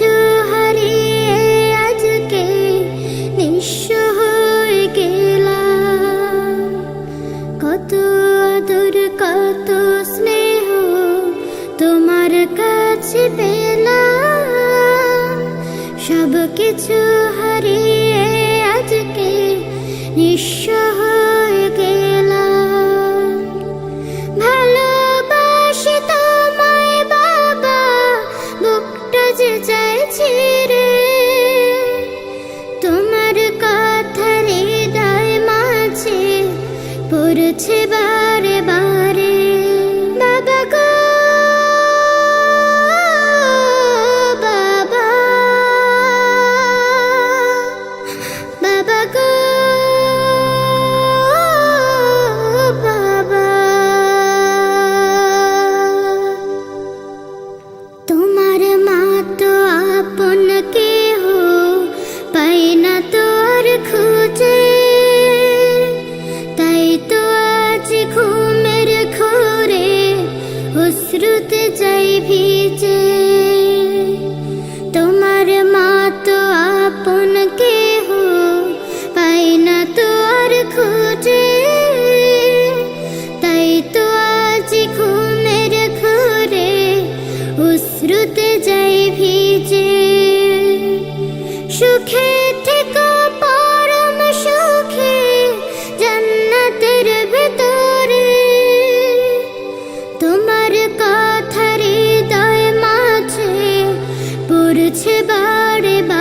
কিছু হারিয়ে আজকে নিঃস্ব হয়ে গেলাম। কত আদর কত স্নেহ তোমার কাছে পেলাম, সব কিছু হারিয়ে আজকে নিঃস্ব হয়ে গেলাম। ভালোবাসি তোমায় বাবা, বুকটা যে চাইছে রে, তোমার কথা হৃদয় মাঝে পড়ছে বারে বারে। বাবা গো বাবা, বাবা গো বাবা, তোমার মা তো আপন কেহ পাই না তো আর খুঁজে, তাই তো আজ ঘুমের ঘোরে অশ্রুতে যাই ভিজে। তোমার মা তো আপন কেহ পাই না তো আর খুঁজে, তাই তো আজ ঘুমের ঘোরে অশ্রুতে যাই ভিজে। সুখে থেকো পরম সুখে জান্নাতের ভেতরে, তোমার কথা হৃদয় মাঝে পড়ছে বারে বারে।